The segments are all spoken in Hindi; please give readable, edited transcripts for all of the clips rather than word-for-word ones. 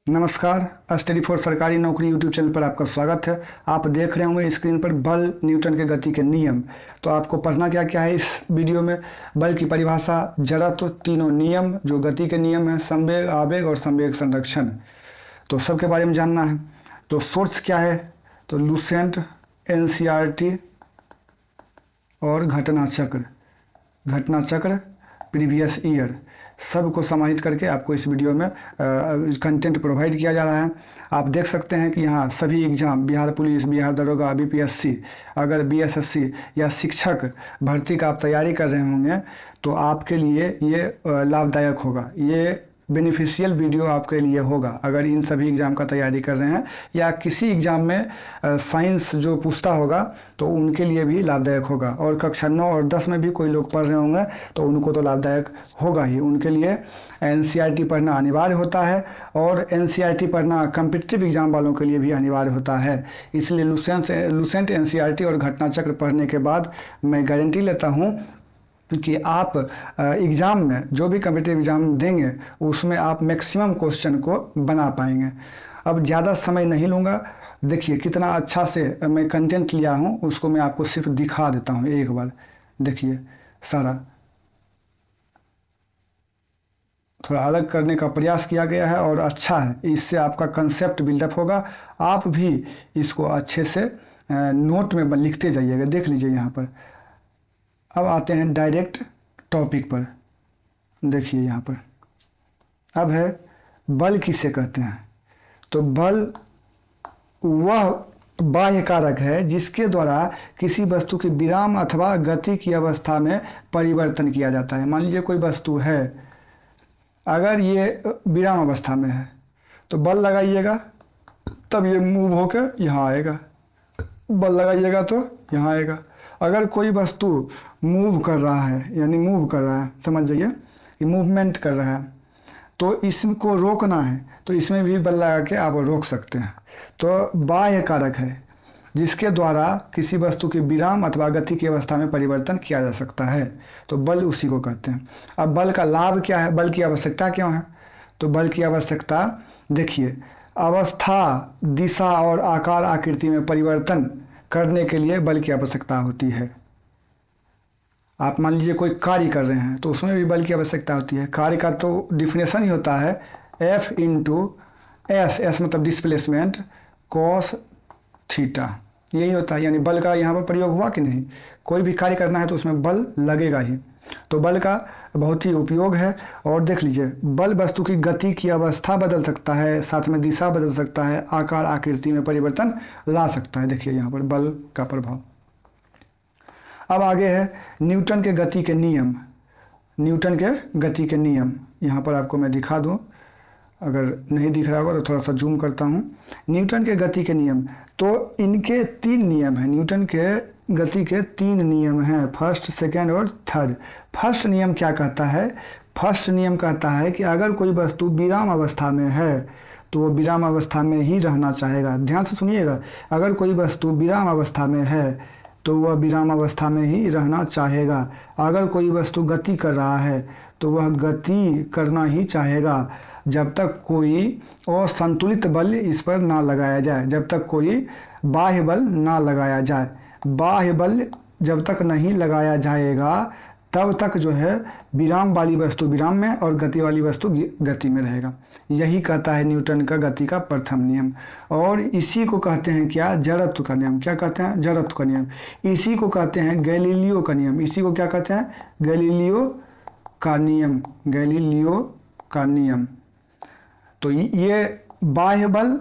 नमस्कार। स्टडी फॉर सरकारी नौकरी यूट्यूब चैनल पर आपका स्वागत है। आप देख रहे होंगे स्क्रीन पर बल, न्यूटन के गति के नियम। तो आपको पढ़ना क्या क्या है इस वीडियो में? बल की परिभाषा, जड़त्व, तीनों नियम जो गति के नियम हैं, संवेग, आवेग और संवेग संरक्षण, तो सबके बारे में जानना है। तो सोर्स क्या है? तो लुसेंट, एनसीईआरटी और घटना चक्र प्रीवियस ईयर, सबको समाहित करके आपको इस वीडियो में कंटेंट प्रोवाइड किया जा रहा है। आप देख सकते हैं कि यहाँ सभी एग्जाम, बिहार पुलिस, बिहार दरोगा, बीपीएससी, अगर बीएसएससी या शिक्षक भर्ती का आप तैयारी कर रहे होंगे तो आपके लिए ये लाभदायक होगा। ये बेनिफिशियल वीडियो आपके लिए होगा अगर इन सभी एग्ज़ाम का तैयारी कर रहे हैं या किसी एग्ज़ाम में साइंस जो पूछता होगा तो उनके लिए भी लाभदायक होगा। और कक्षा 9 और 10 में भी कोई लोग पढ़ रहे होंगे तो उनको तो लाभदायक होगा ही। उनके लिए एनसीईआरटी पढ़ना अनिवार्य होता है और एनसीईआरटी पढ़ना कम्पिटिटिव एग्ज़ाम वालों के लिए भी अनिवार्य होता है। इसलिए लुसेंट, एनसीईआरटी और घटना चक्र पढ़ने के बाद मैं गारंटी लेता हूँ कि आप एग्ज़ाम में जो भी कम्पिटिटिव एग्ज़ाम देंगे उसमें आप मैक्सिमम क्वेश्चन को बना पाएंगे। अब ज़्यादा समय नहीं लूँगा। देखिए कितना अच्छा से मैं कंटेंट लिया हूँ, उसको मैं आपको सिर्फ दिखा देता हूँ एक बार। देखिए सारा थोड़ा अलग करने का प्रयास किया गया है और अच्छा है, इससे आपका कंसेप्ट बिल्डअप होगा। आप भी इसको अच्छे से नोट में लिखते जाइएगा। देख लीजिए यहाँ पर। अब आते हैं डायरेक्ट टॉपिक पर। देखिए यहाँ पर अब है बल किसे कहते हैं। तो बल वह बाह्य कारक है जिसके द्वारा किसी वस्तु की विराम अथवा गति की अवस्था में परिवर्तन किया जाता है। मान लीजिए कोई वस्तु है, अगर ये विराम अवस्था में है तो बल लगाइएगा तब ये मूव होकर यहाँ आएगा, बल लगाइएगा तो यहाँ आएगा। अगर कोई वस्तु मूव कर रहा है, यानी मूव कर रहा है, समझ जाइए कि मूवमेंट कर रहा है, तो इसको रोकना है तो इसमें भी बल लगा के आप रोक सकते हैं। तो बाह्य कारक है जिसके द्वारा किसी वस्तु की विराम अथवा गति की अवस्था में परिवर्तन किया जा सकता है, तो बल उसी को कहते हैं। अब बल का लाभ क्या है, बल की आवश्यकता क्यों है? तो बल की आवश्यकता देखिए, अवस्था, दिशा और आकार आकृति में परिवर्तन करने के लिए बल की आवश्यकता होती है। आप मान लीजिए कोई कार्य कर रहे हैं तो उसमें भी बल की आवश्यकता होती है। कार्य का तो डिफिनेशन ही होता है F इंटू एस, एस मतलब डिस्प्लेसमेंट, कॉस थीटा, यही होता है। यानी बल का यहाँ पर प्रयोग हुआ कि नहीं? कोई भी कार्य करना है तो उसमें बल लगेगा ही। तो बल का बहुत ही उपयोग है। और देख लीजिए, बल वस्तु की गति की अवस्था बदल सकता है, साथ में दिशा बदल सकता है, आकार आकृति में परिवर्तन ला सकता है। देखिए यहाँ पर बल का प्रभाव। अब आगे है न्यूटन के गति के नियम। न्यूटन के गति के नियम यहाँ पर आपको मैं दिखा दूँ, अगर नहीं दिख रहा होगा तो थोड़ा सा जूम करता हूँ। न्यूटन के गति के नियम, तो इनके 3 नियम हैं। न्यूटन के गति के 3 नियम हैं, फर्स्ट, सेकेंड और थर्ड। फर्स्ट नियम क्या कहता है? फर्स्ट नियम कहता है कि अगर कोई वस्तु विराम अवस्था में है तो वो विराम अवस्था में ही रहना चाहेगा। ध्यान से सुनिएगा, अगर कोई वस्तु विराम अवस्था में है तो वह विराम अवस्था में ही रहना चाहेगा। अगर कोई वस्तु गति कर रहा है तो वह गति करना ही चाहेगा जब तक कोई असंतुलित बल इस पर ना लगाया जाए, जब तक कोई बाह्य बल ना लगाया जाए। बाह्य बल जब तक नहीं लगाया जाएगा तब तक जो है विराम वाली वस्तु विराम में और गति वाली वस्तु गति में रहेगा। यही कहता है न्यूटन का गति का प्रथम नियम। और इसी को कहते हैं क्या? जड़त्व का नियम। क्या कहते हैं? जड़त्व का नियम। इसी को कहते हैं गैलीलियो का नियम। इसी को क्या कहते हैं? गैलीलियो का नियम। गैलीलियो का नियम। तो ये बाह्य बल,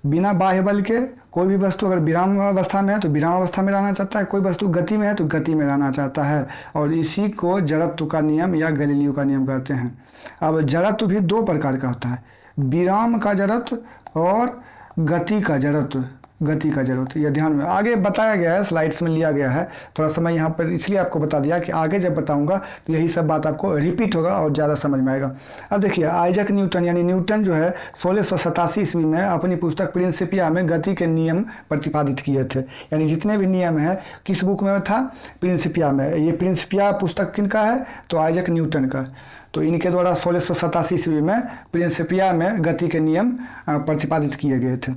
बिना बाह्य बल के कोई भी वस्तु अगर विराम अवस्था में है तो विराम अवस्था में रहना चाहता है, कोई वस्तु गति में है तो गति में रहना चाहता है। और इसी को जड़त्व का नियम या गैलीलियो का नियम कहते हैं। अब जड़त्व भी 2 प्रकार का होता है, विराम का जड़त्व और गति का जड़त्व। गति का जड़त्व यह ध्यान में आगे बताया गया है, स्लाइड्स में लिया गया है। थोड़ा सा मैं यहाँ पर इसलिए आपको बता दिया कि आगे जब बताऊंगा तो यही सब बात आपको रिपीट होगा और ज़्यादा समझ में आएगा। अब देखिए, आइजैक न्यूटन यानी न्यूटन जो है 1687 ईस्वी में अपनी पुस्तक प्रिंसिपिया में गति के नियम प्रतिपादित किए थे। यानी जितने भी नियम हैं किस बुक में था? प्रिंसिपिया में। ये प्रिंसिपिया पुस्तक किनका है? तो आइजैक न्यूटन का। तो इनके द्वारा 1687 ईस्वी में प्रिंसिपिया में गति के नियम प्रतिपादित किए गए थे।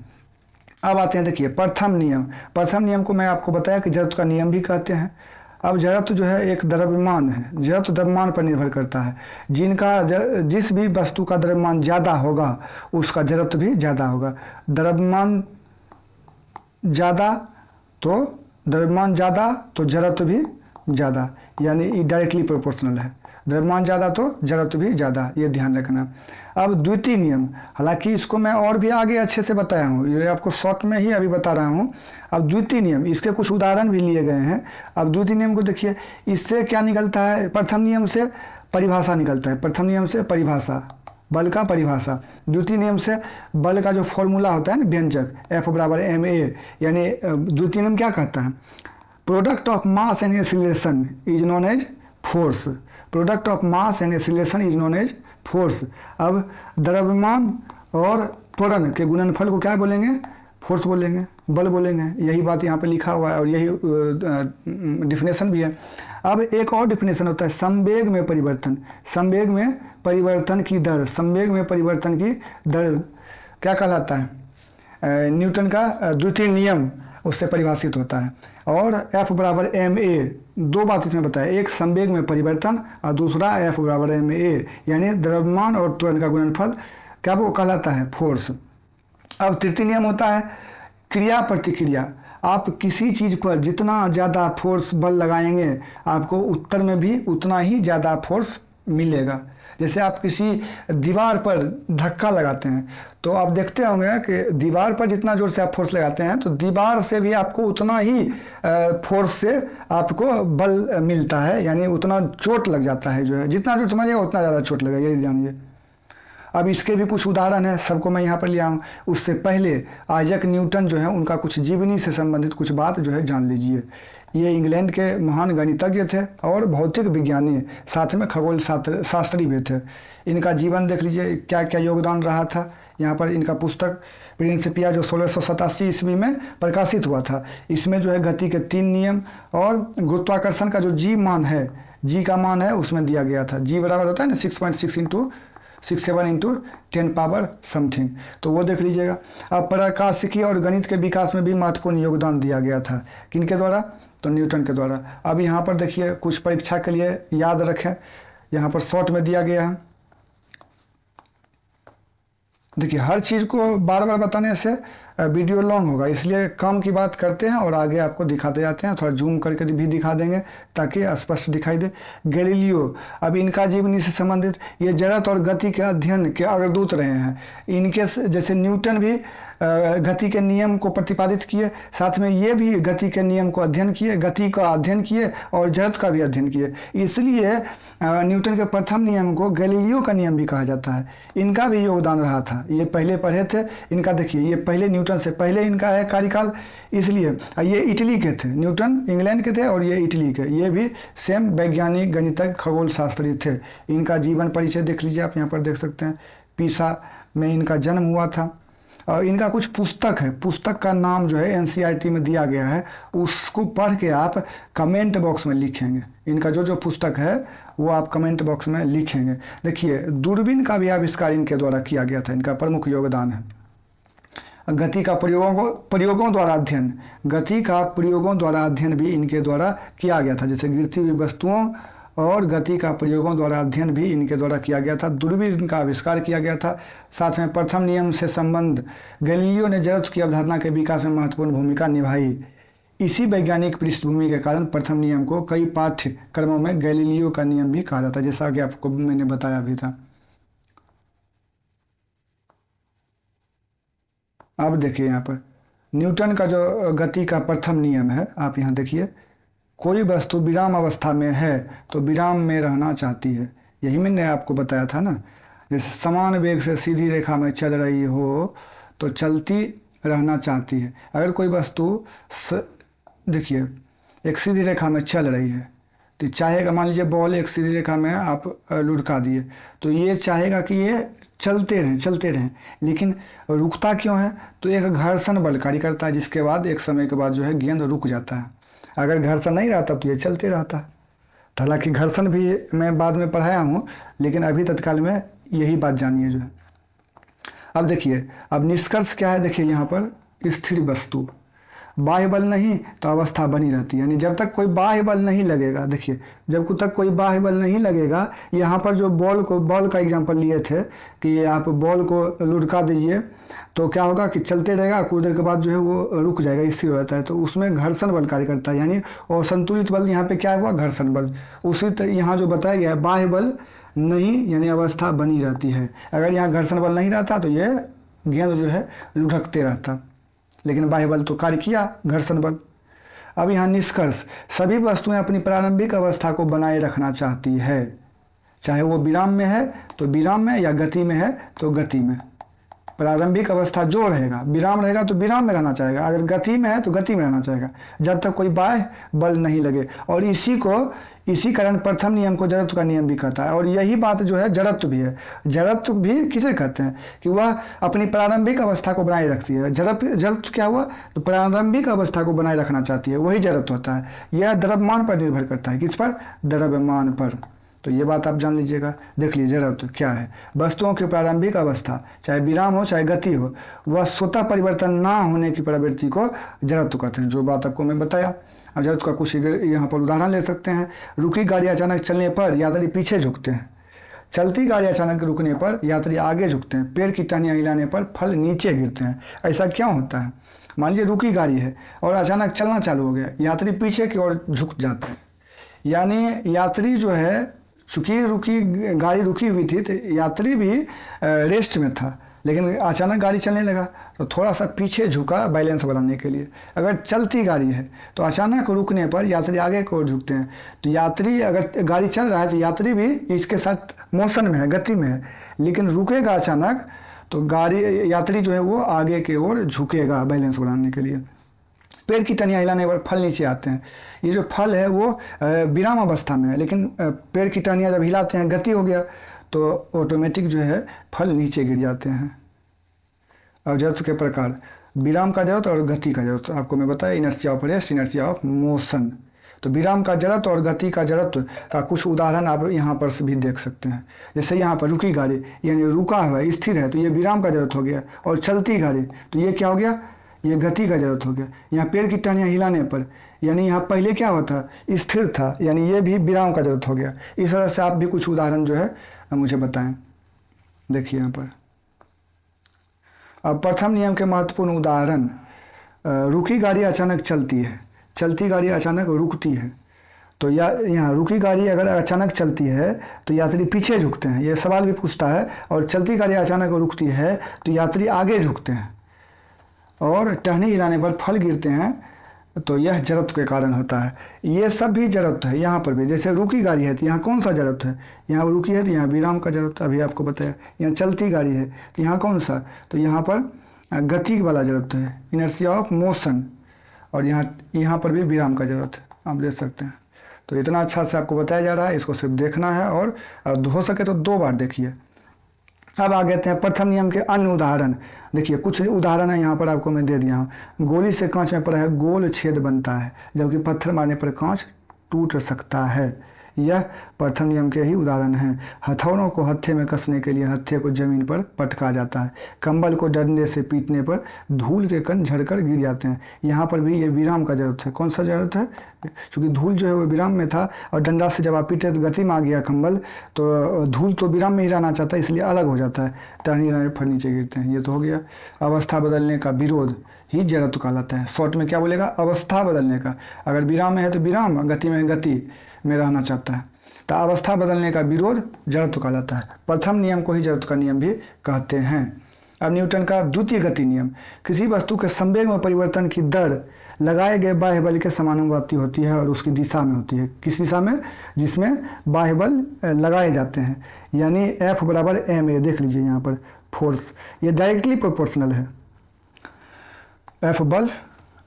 अब आते हैं, देखिए प्रथम नियम। प्रथम नियम को मैं आपको बताया कि जड़त्व का नियम भी कहते हैं। अब जड़त्व जो है एक द्रव्यमान है, जड़त्व द्रव्यमान पर निर्भर करता है। जिस भी वस्तु का द्रव्यमान ज़्यादा होगा उसका जड़त्व भी ज़्यादा होगा। द्रव्यमान ज़्यादा तो जड़त्व भी ज़्यादा, यानी ये डायरेक्टली प्रोपोर्शनल है। द्रव्यमान ज़्यादा तो जड़त्व भी ज़्यादा, ये ध्यान रखना। अब द्वितीय नियम, हालांकि इसको मैं और भी आगे अच्छे से बताया हूँ, ये आपको शॉर्ट में ही अभी बता रहा हूँ। अब द्वितीय नियम, इसके कुछ उदाहरण भी लिए गए हैं। अब द्वितीय नियम को देखिए, इससे क्या निकलता है, प्रथम नियम से परिभाषा निकलता है। प्रथम नियम से परिभाषा, बल का परिभाषा। द्वितीय नियम से बल का जो फॉर्मूला होता है ना, व्यंजक, F बराबर ma, यानी द्वितीय नियम क्या कहता है, product of mass and acceleration is known as force. Product of mass and acceleration is known as force. अब द्रव्यमान और त्वरण के गुणनफल को क्या बोलेंगे, फोर्स बोलेंगे, बल बोलेंगे। यही बात यहाँ पे लिखा हुआ है और यही डिफिनेशन भी है। अब एक और डिफिनेशन होता है संवेग में परिवर्तन। संवेग में परिवर्तन की दर, संवेग में परिवर्तन की दर क्या कहलाता है, न्यूटन का द्वितीय नियम उससे परिभाषित होता है। और F बराबर ma, दो बात इसमें बताया, एक संवेग में परिवर्तन और दूसरा F बराबर ma, यानी द्रव्यमान और त्वरण का गुणनफल क्या वो कहलाता है, फोर्स। अब तृतीय नियम होता है क्रिया प्रतिक्रिया। आप किसी चीज़ पर जितना ज़्यादा फोर्स बल लगाएंगे आपको उत्तर में भी उतना ही ज़्यादा फोर्स मिलेगा। जैसे आप किसी दीवार पर धक्का लगाते हैं तो आप देखते होंगे कि दीवार पर जितना जोर से आप फोर्स लगाते हैं तो दीवार से भी आपको उतना ही फोर्स से आपको बल मिलता है, यानी उतना चोट लग जाता है, जो है जितना जोर समझिएगा उतना ज़्यादा चोट लगेगा, ये जानिए। अब इसके भी कुछ उदाहरण हैं, सबको मैं यहाँ पर लिया हूँ। उससे पहले आइजैक न्यूटन जो है उनका कुछ जीवनी से संबंधित कुछ बात जो है जान लीजिए। ये इंग्लैंड के महान गणितज्ञ थे और भौतिक विज्ञानी, साथ में खगोल शास्त्री भी थे। इनका जीवन देख लीजिए, क्या क्या योगदान रहा था। यहाँ पर इनका पुस्तक प्रिंसिपिया जो 1687 ईस्वी में प्रकाशित हुआ था, इसमें जो है गति के 3 नियम और गुरुत्वाकर्षण का जो जी मान है, जी का मान है उसमें दिया गया था। जी बराबर होता है ना 6.67 इंटू 10 पावर समथिंग, तो वो देख लीजिएगा। अब प्रकाशिकी और गणित के विकास में भी महत्वपूर्ण योगदान दिया गया था, किनके द्वारा, तो न्यूटन के द्वारा। अब यहाँ पर देखिए कुछ परीक्षा के लिए याद रखें, यहाँ पर शॉर्ट में दिया गया है। देखिए हर चीज़ को बार बार बताने से वीडियो लॉन्ग होगा, इसलिए कम की बात करते हैं और आगे आपको दिखाते जाते हैं। थोड़ा जूम करके भी दिखा देंगे ताकि स्पष्ट दिखाई दे। गैलीलियो, अब इनका जीवनी से संबंधित, ये जड़त्व और गति के अध्ययन के अग्रदूत रहे हैं। इनके जैसे न्यूटन भी गति के नियम को प्रतिपादित किए, साथ में ये भी गति के नियम को अध्ययन किए, गति का अध्ययन किए और जड़त्व का भी अध्ययन किए। इसलिए न्यूटन के प्रथम नियम को गैलीलियो का नियम भी कहा जाता है। इनका भी योगदान रहा था, ये पहले पढ़े थे। इनका देखिए, ये पहले न्यूटन से पहले इनका है कार्यकाल, इसलिए ये इटली के थे। न्यूटन इंग्लैंड के थे और ये इटली के, ये भी सेम वैज्ञानिक, गणितज्ञ, खगोल शास्त्री थे। इनका जीवन परिचय देख लीजिए, आप यहाँ पर देख सकते हैं। पीसा में इनका जन्म हुआ था और इनका कुछ पुस्तक है, पुस्तक का नाम जो है NCERT में दिया गया है, उसको पढ़ के आप कमेंट बॉक्स में लिखेंगे। इनका जो जो पुस्तक है वो आप कमेंट बॉक्स में लिखेंगे। देखिए दूरबीन का भी आविष्कार इनके द्वारा किया गया था, इनका प्रमुख योगदान है। गति का प्रयोगों द्वारा अध्ययन, गति का प्रयोगों द्वारा अध्ययन भी इनके द्वारा किया गया था। जैसे गिरती हुई वस्तुओं और गति का प्रयोगों द्वारा अध्ययन भी इनके द्वारा किया गया था। दूरबीन का आविष्कार किया गया था। साथ में प्रथम नियम से संबंध, गैलीलियो ने जड़त्व की अवधारणा के विकास में महत्वपूर्ण भूमिका निभाई। इसी वैज्ञानिक पृष्ठभूमि के कारण प्रथम नियम को कई पाठ्यक्रमों में गैलीलियो का नियम भी कहा जाता है, जैसा कि आपको मैंने बताया भी था। अब देखिए यहाँ पर न्यूटन का जो गति का प्रथम नियम है, आप यहाँ देखिए, कोई वस्तु विराम अवस्था में है तो विराम में रहना चाहती है। यही मैंने आपको बताया था ना, जैसे समान वेग से सीधी रेखा में चल रही हो तो चलती रहना चाहती है। अगर कोई वस्तु देखिए एक सीधी रेखा में चल रही है तो चाहेगा, मान लीजिए बॉल एक सीधी रेखा में आप लुढ़का दिए तो ये चाहेगा कि ये चलते रहें, लेकिन रुकता क्यों है, तो एक घर्षण बल कार्य करता है, जिसके बाद एक समय के बाद जो है गेंद रुक जाता है। अगर घर्षण नहीं रहता तो ये चलते रहता है। हालांकि घर्षण भी मैं बाद में पढ़ाया हूँ, लेकिन अभी तत्काल में यही बात जानिए जो है। अब देखिए, अब निष्कर्ष क्या है, देखिए यहाँ पर स्थिर वस्तु, बाह्य बल नहीं तो अवस्था बनी रहती है। यानी जब तक कोई बाह्य बल नहीं लगेगा, देखिए जब तक कोई बाह्य बल नहीं लगेगा, यहाँ पर जो बॉल का एग्जांपल लिए थे कि आप बॉल को लुढ़का दीजिए तो क्या होगा कि चलते रहेगा, कुछ देर के बाद जो है वो रुक जाएगा, स्थिर हो जाता है। तो उसमें घर्षण बल कार्य करता है, यानी और संतुलित बल यहाँ पे क्या हुआ, घर्षण बल। उसी तरह यहाँ जो बताया गया है बाह्य बल नहीं, यानी अवस्था बनी रहती है। अगर यहाँ घर्षण बल नहीं रहता तो ये गेंद जो है लुढ़कते रहता, लेकिन बाह्य बल तो कार्य किया, घर्षण बल। अब यहाँ निष्कर्ष, सभी वस्तुएं अपनी प्रारंभिक अवस्था को बनाए रखना चाहती है, चाहे वो विराम में है तो विराम में, या गति में है तो गति में। प्रारंभिक अवस्था जो रहेगा, विराम रहेगा तो विराम में रहना चाहेगा, अगर गति में है तो गति में रहना चाहेगा, जब तक कोई बाह्य बल नहीं लगे। और इसी कारण प्रथम नियम को जड़त्व का नियम भी कहता है। और यही बात जो है जड़त्व भी है। जड़त्व भी किसे कहते हैं कि वह अपनी प्रारंभिक अवस्था को बनाए रखती है। जड़त्व क्या हुआ, तो प्रारंभिक अवस्था को बनाए रखना चाहती है, वही जड़त्व होता है। यह द्रव्यमान पर निर्भर करता है, किस पर, द्रव्यमान पर। तो ये बात आप जान लीजिएगा। देख लीजिए जड़त्व क्या है, वस्तुओं की प्रारंभिक अवस्था चाहे विराम हो चाहे गति हो, वह स्वतः परिवर्तन ना होने की प्रवृत्ति को जड़त्व कहते हैं, जो बात आपको मैं बताया। अब जड़त्व का कुछ यहाँ पर उदाहरण ले सकते हैं। रुकी गाड़ी अचानक चलने पर यात्री पीछे झुकते हैं, चलती गाड़ी अचानक रुकने पर यात्री आगे झुकते हैं, पेड़ की टहनियाँ हिलाने पर फल नीचे गिरते हैं। ऐसा क्यों होता है, मान लीजिए रुकी गाड़ी है और अचानक चलना चालू हो गया, यात्री पीछे की ओर झुक जाते हैं। यानी यात्री जो है, चूँकि गाड़ी रुकी हुई थी तो यात्री भी रेस्ट में था, लेकिन अचानक गाड़ी चलने लगा तो थोड़ा सा पीछे झुका बैलेंस बनाने के लिए। अगर चलती गाड़ी है तो अचानक रुकने पर यात्री आगे की ओर झुकते हैं। तो यात्री, अगर गाड़ी चल रहा है तो यात्री भी इसके साथ मोशन में है, गति में है, लेकिन रुकेगा अचानक तो यात्री जो है वो आगे की ओर झुकेगा बैलेंस बनाने के लिए। पेड़ की टहनियाँ हिलाने पर फल नीचे आते हैं। ये जो फल है वो विराम अवस्था में है, लेकिन पेड़ की टहनियाँ जब हिलाते हैं, गति हो गया तो ऑटोमेटिक जो है फल नीचे गिर जाते हैं। अब जड़त्व के प्रकार, विराम का जड़त्व और गति का जड़त्व आपको मैं बताया, inertia of rest, inertia of motion. तो विराम का जड़त्व और गति का जड़त्व का कुछ उदाहरण आप यहाँ पर भी देख सकते हैं। जैसे यहाँ पर रुकी गाड़ी, यानी रुका हुआ है, स्थिर है, तो ये विराम का जड़त्व हो गया। और चलती गाड़ी तो ये क्या हो गया, ये गति का जड़त्व हो गया। यहाँ पेड़ की टहनियाँ हिलाने पर, यानी यहाँ पहले क्या होता, स्थिर था, यानी ये भी विराम का जड़त्व हो गया। इस तरह से आप भी कुछ उदाहरण जो है मुझे बताएं। देखिए यहाँ पर अब प्रथम नियम के महत्वपूर्ण उदाहरण, रुकी गाड़ी अचानक चलती है, चलती गाड़ी अचानक रुकती है। तो यहाँ रुकी गाड़ी अगर अचानक चलती है तो यात्री पीछे झुकते हैं, ये सवाल भी पूछता है। और चलती गाड़ी अचानक रुकती है तो यात्री आगे झुकते हैं। और टहनी हिलाने पर फल गिरते हैं, तो यह जड़त्व के कारण होता है। ये सब भी जड़त्व है। यहाँ पर भी जैसे रुकी गाड़ी है तो यहाँ कौन सा जड़त्व है, यहाँ रुकी है तो यहाँ विराम का जड़त्व, अभी आपको बताया। यहाँ चलती गाड़ी है तो यहाँ कौन सा, तो यहाँ पर गति वाला जड़त्व है, इनर्शिया ऑफ मोशन। और यहाँ पर भी विराम का जड़त्व आप देख सकते हैं। तो इतना अच्छा से आपको बताया जा रहा है, इसको सिर्फ देखना है और हो सके तो 2 बार देखिए। अब आ गए थे प्रथम नियम के अन्य उदाहरण। देखिए कुछ उदाहरण है यहाँ पर आपको मैं दे दिया हूँ। गोली से कांच में पड़ा है गोल छेद बनता है, जबकि पत्थर मारने पर कांच टूट सकता है। यह प्रथम नियम के ही उदाहरण हैं। हथौड़ों को हत्थे में कसने के लिए हत्थे को जमीन पर पटका जाता है। कंबल को डंडे से पीटने पर धूल के कण झड़कर गिर जाते हैं। यहाँ पर भी ये विराम का जरूरत है। कौन सा जरूरत है, क्योंकि धूल जो है वो विराम में था और डंडा से जब आप पीटे तो गति में आ गया कंबल, तो धूल तो विराम में ही रहना चाहता है, इसलिए अलग हो जाता है, टहनी रहने पर नीचे गिरते हैं। ये तो हो गया। अवस्था बदलने का विरोध ही जड़त्व कहलाता है। शॉर्ट में क्या बोलेगा, अवस्था बदलने का। अगर विराम में है तो विराम, गति में गति में रहना चाहता है, तो अवस्था बदलने का विरोध जड़त्व कहलाता है। प्रथम नियम को ही जड़त्व का नियम भी कहते हैं। अब न्यूटन का द्वितीय गति नियम, किसी वस्तु के संवेग में परिवर्तन की दर लगाए गए बाह्य बल के समानुपाती होती है और उसकी दिशा में होती है। किस दिशा में, जिसमें बाह्य बल लगाए जाते हैं, यानी F बराबर ma। देख लीजिए यहाँ पर फोर्स, ये डायरेक्टली प्रोपोर्शनल है F बल।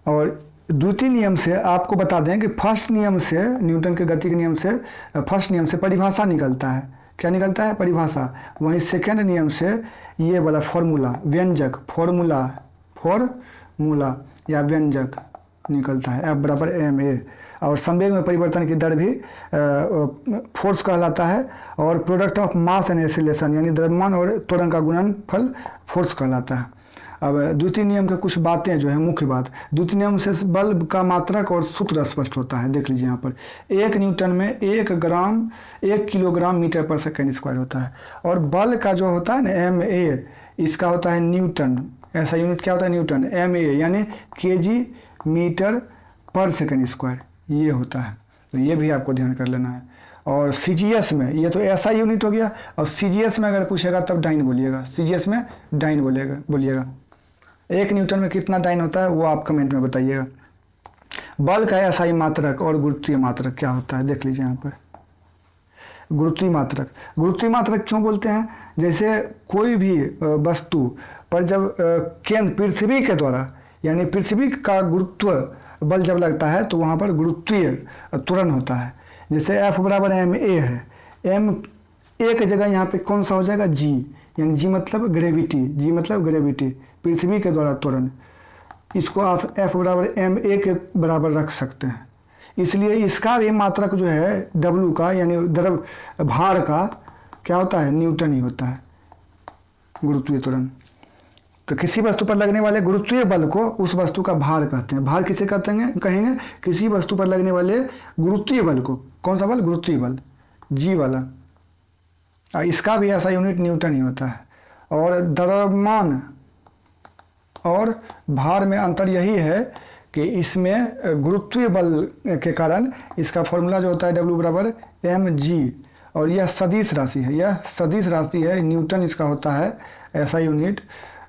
और द्वितीय नियम से आपको बता दें कि फर्स्ट नियम से, न्यूटन के गति के नियम से, फर्स्ट नियम से परिभाषा निकलता है। क्या निकलता है, परिभाषा। वहीं सेकेंड नियम से ये वाला फॉर्मूला, व्यंजक, फॉर्मूला या व्यंजक निकलता है, F बराबर ma। और संवेग में परिवर्तन की दर भी फोर्स कहलाता है। और product of mass and acceleration यानी द्रव्यमान और त्वरण का गुणनफल फोर्स कहलाता है। अब द्वितीय नियम के कुछ बातें जो है, मुख्य बात, द्वितीय नियम से बल का मात्रक और सूत्र स्पष्ट होता है। देख लीजिए यहाँ पर 1 न्यूटन में 1 किलोग्राम मीटर पर सेकेंड स्क्वायर होता है। और बल का जो होता है ना MA, इसका होता है न्यूटन, ऐसा यूनिट क्या होता है न्यूटन, MA यानी केजी मीटर पर सेकेंड स्क्वायर, ये होता है। तो ये भी आपको ध्यान कर लेना है। और CGS में, ये तो ऐसा यूनिट हो गया, और CGS में अगर पूछेगा तब डाइन बोलिएगा, CGS में डाइन बोलिएगा। 1 न्यूटन में कितना डाइन होता है वो आप कमेंट में बताइएगा। बल का SI मात्रक और गुरुत्वीय मात्रक क्या होता है, देख लीजिए यहाँ पर। गुरुत्वीय मात्रक क्यों बोलते हैं, जैसे कोई भी वस्तु पर जब केंद्र पृथ्वी के द्वारा यानी पृथ्वी का गुरुत्व बल जब लगता है तो वहाँ पर गुरुत्वीय त्वरण होता है। जैसे F बराबर MA है, M एक जगह यहाँ पे कौन सा हो जाएगा, G, यानी G मतलब ग्रेविटी, पृथ्वी के द्वारा त्वरण। इसको आप F बराबर MA के बराबर रख सकते हैं। इसलिए इसका भी मात्रक जो है W का यानी द्रव भार का क्या होता है, न्यूटन ही होता है, गुरुत्वीय त्वरण। तो किसी वस्तु पर लगने वाले गुरुत्वीय बल को उस वस्तु का भार कहते हैं। भार किसे कहते हैं, कहेंगे किसी वस्तु पर लगने वाले गुरुत्वीय बल को। कौन सा बल, गुरुत्वीय बल, G वाला। इसका भी ऐसा यूनिट न्यूटन ही होता है। और द्रव्यमान और भार में अंतर यही है कि इसमें गुरुत्वीय बल के कारण इसका फॉर्मूला जो होता है W बराबर mg, और यह सदिश राशि है, न्यूटन इसका होता है ऐसा यूनिट,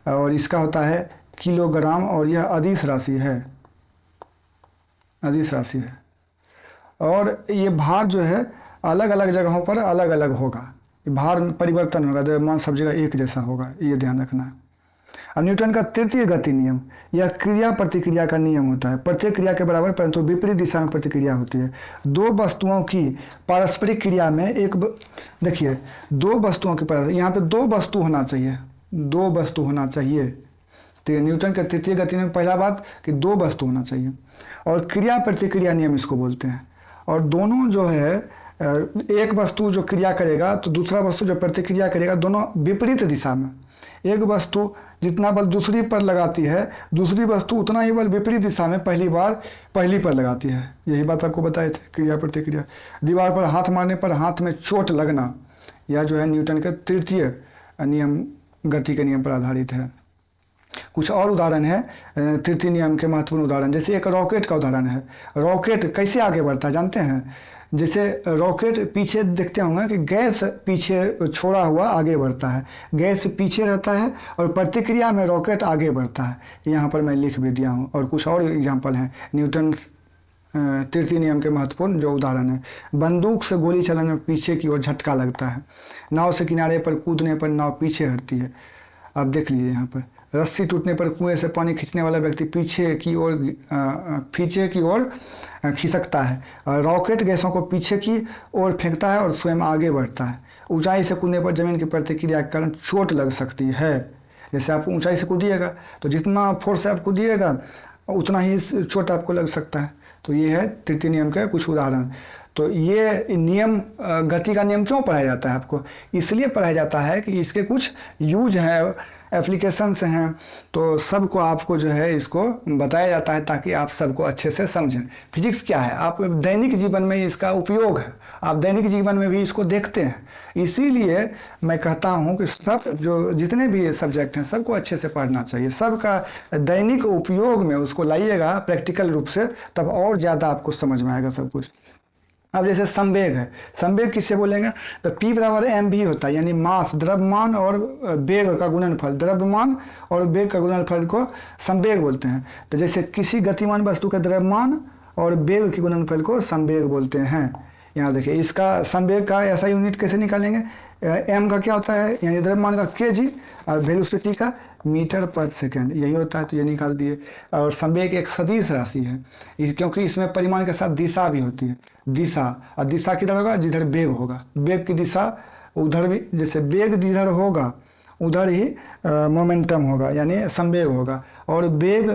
और इसका होता है किलोग्राम, और यह अदिश राशि है। और ये भार जो है अलग अलग जगहों पर अलग अलग होगा, भार में परिवर्तन होगा, द्रव्यमान सब जगह एक जैसा होगा, ये ध्यान रखना है। अब न्यूटन का तृतीय गति नियम, यह क्रिया प्रतिक्रिया का नियम होता है। प्रत्येक क्रिया के बराबर परंतु विपरीत दिशा में प्रतिक्रिया होती है। दो वस्तुओं की पारस्परिक क्रिया में देखिए दो वस्तुओं की यहाँ पे दो वस्तु होना चाहिए। तो न्यूटन के तृतीय गति नियम पहला बात कि दो वस्तु होना चाहिए, और क्रिया प्रतिक्रिया नियम इसको बोलते हैं। और दोनों जो है, एक वस्तु जो क्रिया करेगा तो दूसरा वस्तु जो प्रतिक्रिया करेगा, दोनों विपरीत दिशा में। एक वस्तु जितना बल दूसरी पर लगाती है, दूसरी वस्तु उतना ही बल विपरीत दिशा में पहली पर लगाती है। यही बात आपको बताए थे, क्रिया प्रतिक्रिया। दीवार पर हाथ मारने पर हाथ में चोट लगना, यह जो है न्यूटन के तृतीय नियम, गति के नियम पर आधारित है। कुछ और उदाहरण है तृतीय नियम के महत्वपूर्ण उदाहरण, जैसे एक रॉकेट का उदाहरण है। रॉकेट कैसे आगे बढ़ता है जानते हैं, जैसे रॉकेट पीछे देखते होंगे कि गैस पीछे छोड़ा हुआ आगे बढ़ता है, गैस पीछे रहता है और प्रतिक्रिया में रॉकेट आगे बढ़ता है। यहाँ पर मैं लिख भी दिया हूँ। और कुछ और एग्जाम्पल हैं न्यूटन तृतीय नियम के महत्वपूर्ण जो उदाहरण है। बंदूक से गोली चलाने में पीछे की ओर झटका लगता है। नाव से किनारे पर कूदने पर नाव पीछे हटती है। अब देख लीजिए यहाँ पर, रस्सी टूटने पर कुएं से पानी खींचने वाला व्यक्ति पीछे की ओर खिसकता है। रॉकेट गैसों को पीछे की ओर फेंकता है और स्वयं आगे बढ़ता है। ऊंचाई से कूदने पर जमीन की प्रतिक्रिया के कारण चोट लग सकती है। जैसे आप ऊंचाई से कूदिएगा तो जितना फोर्स से आप कूदिएगा उतना ही चोट आपको लग सकता है। तो ये है तृतीय नियम के कुछ उदाहरण। तो ये नियम, गति का नियम क्यों पढ़ाया जाता है आपको? इसलिए पढ़ाया जाता है कि इसके कुछ यूज हैं, एप्लीकेशंस हैं, तो सबको आपको जो है इसको बताया जाता है ताकि आप सबको अच्छे से समझें। फिजिक्स क्या है, आप दैनिक जीवन में इसका उपयोग है, आप दैनिक जीवन में भी इसको देखते हैं। इसीलिए मैं कहता हूँ कि सब जो जितने भी सब्जेक्ट हैं सबको अच्छे से पढ़ना चाहिए, सबका दैनिक उपयोग में उसको लाइएगा प्रैक्टिकल रूप से, तब और ज़्यादा आपको समझ में आएगा सब कुछ। अब जैसे संवेग है, संवेग किससे बोलेंगे तो P बराबर mv होता है, यानी मास, द्रव्यमान और वेग का गुणनफल। द्रव्यमान और वेग का गुणनफल को संवेग बोलते हैं। तो जैसे किसी गतिमान वस्तु के द्रव्यमान और वेग के गुणनफल को संवेग बोलते हैं। यहाँ देखिए इसका संवेग का ऐसा यूनिट कैसे निकालेंगे, m का क्या होता है यानी द्रव्यमान का kg और वेलोसिटी का मीटर पर सेकेंड, यही होता है। तो ये निकाल दिए। और संवेग एक सदिश राशि है क्योंकि इसमें परिमाण के साथ दिशा भी होती है। दिशा, और दिशा किधर होगा, जिधर वेग होगा, वेग की दिशा उधर भी, जैसे वेग जिधर होगा उधर ही मोमेंटम होगा यानी संवेग होगा। और वेग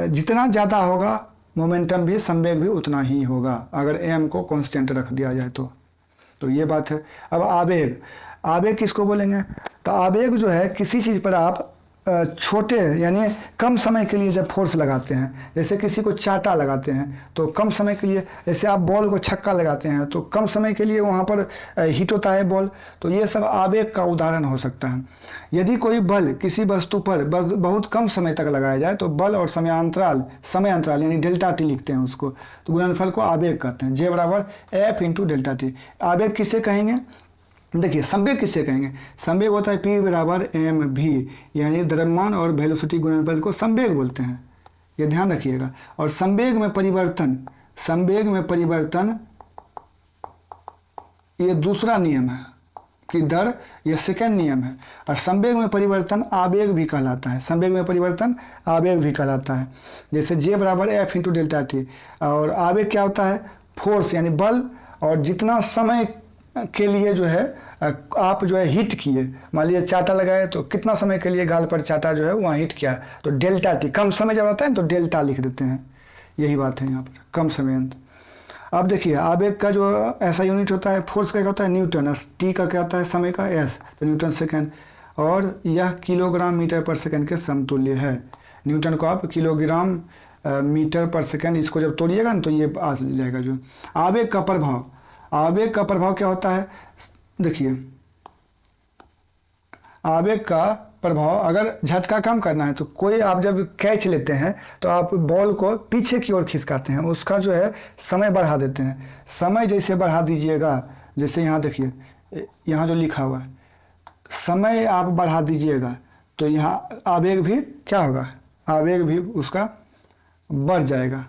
जितना ज़्यादा होगा मोमेंटम भी, संवेग भी उतना ही होगा अगर एम को कांस्टेंट रख दिया जाए तो ये बात है। अब आवेग, आवेग किसको बोलेंगे? तो आवेग जो है किसी चीज़ पर आप छोटे यानी कम समय के लिए जब फोर्स लगाते हैं, जैसे किसी को चाटा लगाते हैं तो कम समय के लिए, जैसे आप बॉल को छक्का लगाते हैं तो कम समय के लिए वहाँ पर हिट होता है बॉल, तो ये सब आवेग का उदाहरण हो सकता है। यदि कोई बल किसी वस्तु पर बहुत कम समय तक लगाया जाए तो बल और समय अंतराल यानी डेल्टा टी लिखते हैं उसको, तो गुणनफल को आवेग कहते हैं। जे बराबर एफ इंटू डेल्टा टी। आवेग किसे कहेंगे? देखिए संवेग किससे कहेंगे? संवेग होता है पी बराबर एम भी, यानी द्रव्यमान और वेलोसिटी गुणनफल को संवेग बोलते हैं, ये ध्यान रखिएगा। और संवेग में परिवर्तन ये दूसरा नियम है कि दर, ये सेकंड नियम है। और संवेग में परिवर्तन आवेग भी कहलाता है, संवेग में परिवर्तन आवेग भी कहलाता है। जैसे जे बराबर एफ इंटू डेल्टा टी, और आवेग क्या होता है? फोर्स यानी बल, और जितना समय के लिए जो है आप जो है हिट किए, मान लीजिए चाटा लगाए तो कितना समय के लिए गाल पर चाटा जो है वहाँ हिट किया, तो डेल्टा टी, कम समय जब आता है तो डेल्टा लिख देते हैं, यही बात है यहाँ पर, कम समय अंत। अब देखिए आवेग का जो ऐसा यूनिट होता है, फोर्स का क्या होता है? न्यूटन, और टी का क्या होता है? समय का एस, तो न्यूटन सेकेंड, और यह किलोग्राम मीटर पर सेकेंड के समतुल्य है। न्यूटन को आप किलोग्राम मीटर पर सेकेंड, इसको जब तोड़िएगा ना तो ये आ जाएगा। जो आवेग का प्रभाव, आवेग का प्रभाव क्या होता है? देखिए आवेग का प्रभाव, अगर झटका कम करना है तो कोई आप जब कैच लेते हैं तो आप बॉल को पीछे की ओर खिसकाते हैं, उसका जो है समय बढ़ा देते हैं। समय जैसे बढ़ा दीजिएगा, जैसे यहाँ देखिए, यहाँ जो लिखा हुआ है समय आप बढ़ा दीजिएगा तो यहाँ आवेग भी क्या होगा? आवेग भी उसका बढ़ जाएगा।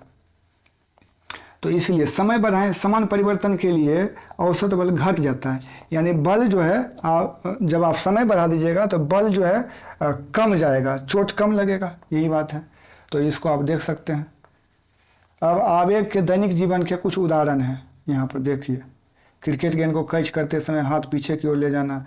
तो इसलिए समय बढ़ाएं, समान परिवर्तन के लिए औसत बल घट जाता है, यानी बल जो है जब आप समय बढ़ा दीजिएगा तो बल जो है कम जाएगा, चोट कम लगेगा, यही बात है। तो इसको आप देख सकते हैं। अब आवेग के दैनिक जीवन के कुछ उदाहरण हैं, यहाँ पर देखिए। क्रिकेट गेंद को कैच करते समय हाथ पीछे की ओर ले जाना,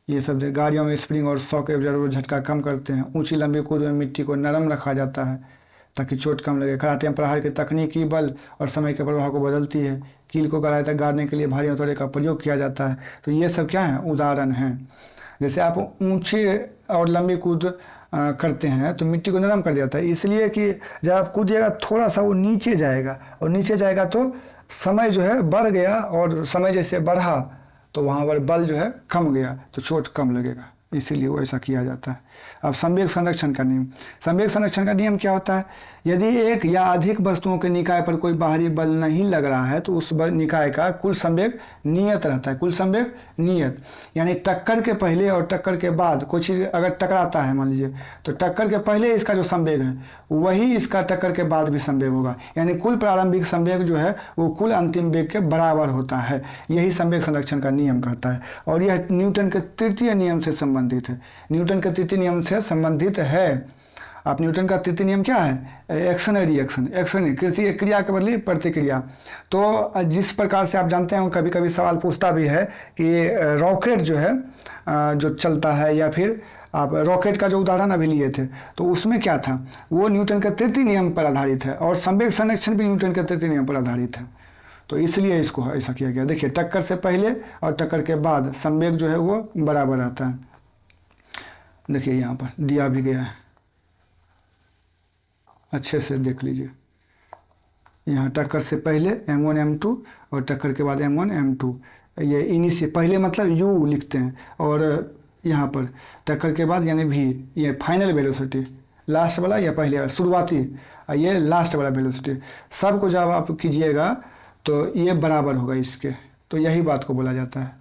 ये सब गाड़ियों में स्प्रिंग और शॉक एब्जॉर्बर झटका कम करते हैं। ऊंची लंबी कूद में मिट्टी को नरम रखा जाता है ताकि चोट कम लगे। कराटे में प्रहार की तकनीकी बल और समय के प्रभाव को बदलती है। कील को गहराई तक गाड़ने के लिए भारी हथौड़े का प्रयोग किया जाता है। तो ये सब क्या है? उदाहरण हैं। जैसे आप ऊंचे और लंबी कूद करते हैं तो मिट्टी को नरम कर देता है, इसलिए कि जब आप कूदिएगा थोड़ा सा वो नीचे जाएगा, और नीचे जाएगा तो समय जो है बढ़ गया, और समय जैसे बढ़ा तो वहाँ पर बल जो है कम गया तो चोट कम लगेगा, इसीलिए वो ऐसा किया जाता है। अब संवेग संरक्षण का नियम, संवेग संरक्षण का नियम क्या होता है? यदि एक या अधिक वस्तुओं के निकाय पर कोई बाहरी बल नहीं लग रहा है तो उस निकाय का कुल संवेग नियत रहता है। कुल संवेग नियत यानी टक्कर के पहले और टक्कर के बाद कोई चीज़ अगर टकराता है, मान लीजिए, तो टक्कर के पहले इसका जो संवेग है वही इसका टक्कर के बाद भी संवेग होगा, यानी कुल प्रारंभिक संवेग जो है वो कुल अंतिम वेग के बराबर होता है। यही संवेग संरक्षण का नियम कहता है, और यह न्यूटन के तृतीय नियम से संबंधित है। न्यूटन के तृतीय नियम से संबंधित है। आप न्यूटन का तृतीय नियम क्या है? एक्शन और रिएक्शन, एक्शन क्रिया के बदले प्रतिक्रिया। तो जिस प्रकार से आप जानते हैं, कभी कभी सवाल पूछता भी है कि रॉकेट जो है जो चलता है, या फिर आप रॉकेट का जो उदाहरण अभी लिए थे तो उसमें क्या था? वो न्यूटन के तृतीय नियम पर आधारित है, और संवेग संरक्षण भी न्यूटन के तृतीय नियम पर आधारित है। तो इसलिए इसको ऐसा किया गया। देखिए टक्कर से पहले और टक्कर के बाद संवेग जो है वो बराबर आता है। देखिए यहाँ पर दिया भी गया है, अच्छे से देख लीजिए। यहाँ टक्कर से पहले M1 M2 और टक्कर के बाद M1 M2, ये इन्हीं से पहले मतलब U लिखते हैं, और यहाँ पर टक्कर के बाद यानी V, ये फाइनल वेलोसिटी, लास्ट वाला या पहले वाला शुरुआती, ये लास्ट वाला वेलोसिटी। सबको जब आप कीजिएगा तो ये बराबर होगा इसके, तो यही बात को बोला जाता है।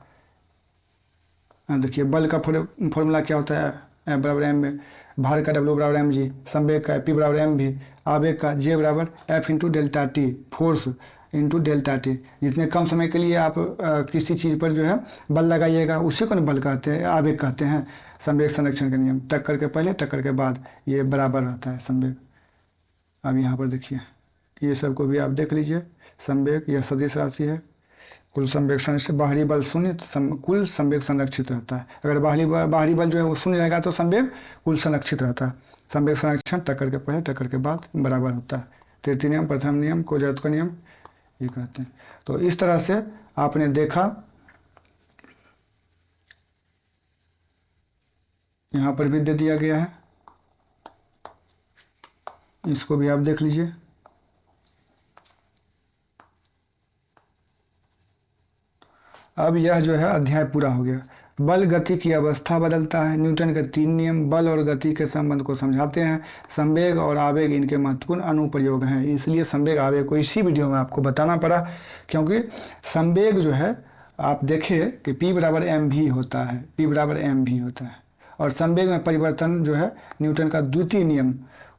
देखिए बल का फॉर्मूला क्या होता है? F बराबर M में, भार का W बराबर mg, संवेग का P बराबर mv, आवेग का J बराबर F into delta T, force into delta T. जितने कम समय के लिए आप किसी चीज़ पर जो है बल लगाइएगा उसी को न बल कहते हैं, आवेग कहते हैं। संवेग संरक्षण का नियम, टक्कर के पहले टक्कर के बाद ये बराबर रहता है संवेग। अब यहाँ पर देखिए, ये सब को भी आप देख लीजिए। संवेग यह सदिश राशि है। कुल संवेग संरक्षण, बाहरी बल शून्य तो कुल संवेग संरक्षित रहता है। अगर बाहरी बल जो है वो शून्य रहेगा तो संवेग कुल संरक्षित रहता है। संवेग संरक्षण टक्कर के पहले टक्कर के बाद बराबर होता है। तृतीय नियम, प्रथम नियम, कोजरथ का नियम ये कहते हैं। तो इस तरह से आपने देखा, यहाँ पर भी दे दिया गया है, इसको भी आप देख लीजिए। अब यह जो है अध्याय पूरा हो गया। बल गति की अवस्था बदलता है, न्यूटन के 3 नियम बल और गति के संबंध को समझाते हैं, संवेग और आवेग इनके महत्वपूर्ण अनुप्रयोग हैं। इसलिए संवेग आवेग को इसी वीडियो में आपको बताना पड़ा, क्योंकि संवेग जो है आप देखें कि P बराबर mv होता है, P बराबर mv होता है, और संवेग में परिवर्तन जो है न्यूटन का द्वितीय नियम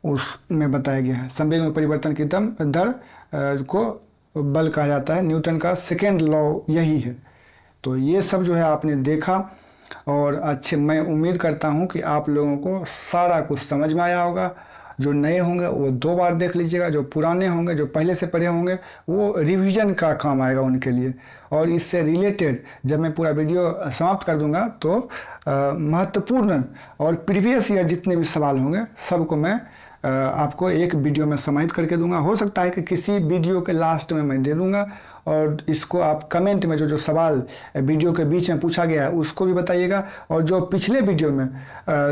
उसमें बताया गया है। संवेग में परिवर्तन की दर को बल कहा जाता है, न्यूटन का सेकेंड लॉ यही है। तो ये सब जो है आपने देखा, और अच्छे, मैं उम्मीद करता हूँ कि आप लोगों को सारा कुछ समझ में आया होगा। जो नए होंगे वो 2 बार देख लीजिएगा, जो पुराने होंगे, जो पहले से पढ़े होंगे, वो रिवीजन का काम आएगा उनके लिए। और इससे रिलेटेड जब मैं पूरा वीडियो समाप्त कर दूंगा तो महत्वपूर्ण और प्रीवियस ईयर जितने भी सवाल होंगे सबको मैं आपको एक वीडियो में समाहित करके दूंगा। हो सकता है कि किसी वीडियो के लास्ट में मैं दे दूंगा, और इसको आप कमेंट में जो सवाल वीडियो के बीच में पूछा गया है उसको भी बताइएगा। और जो पिछले वीडियो में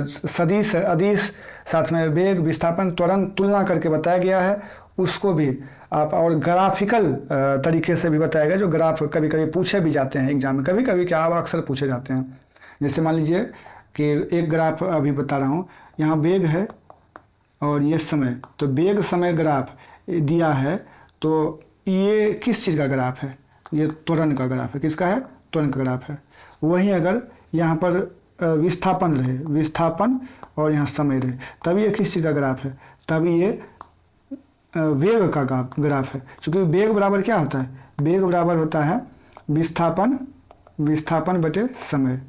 सदिश, अदिश, साथ में वेग, विस्थापन, त्वरण, तुलना करके बताया गया है उसको भी आप, और ग्राफिकल तरीके से भी बताया गया, जो ग्राफ कभी कभी पूछे भी जाते हैं एग्जाम में, कभी कभी क्या अक्सर पूछे जाते हैं। जैसे मान लीजिए कि एक ग्राफ अभी बता रहा हूँ, यहाँ वेग है और ये समय, तो वेग समय ग्राफ दिया है, तो ये किस चीज़ का ग्राफ है? ये त्वरण का ग्राफ है। किसका है? त्वरण का ग्राफ है। वहीं अगर यहाँ पर विस्थापन रहे, विस्थापन और यहाँ समय रहे, तब ये किस चीज़ का ग्राफ है? तब ये वेग का ग्राफ है। क्योंकि वेग बराबर क्या होता है? वेग बराबर होता है विस्थापन, विस्थापन बटे समय।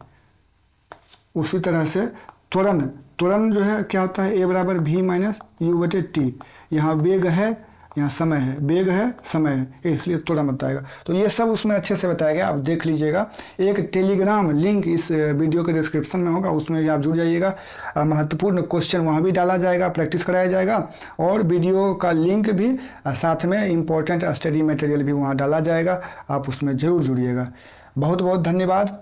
उसी तरह से त्वरण, त्वरण जो है क्या होता है? ए बराबर v माइनस यू बटे टी। यहाँ वेग है, यहाँ समय है, वेग है, समय है, इसलिए त्वरण बताएगा। तो ये सब उसमें अच्छे से बताया गया, आप देख लीजिएगा। एक टेलीग्राम लिंक इस वीडियो के डिस्क्रिप्शन में होगा, उसमें भी आप जुड़ जाइएगा। महत्वपूर्ण क्वेश्चन वहाँ भी डाला जाएगा, प्रैक्टिस कराया जाएगा, और वीडियो का लिंक भी साथ में इम्पोर्टेंट स्टडी मटेरियल भी वहाँ डाला जाएगा। आप उसमें ज़रूर जुड़िएगा। बहुत बहुत धन्यवाद।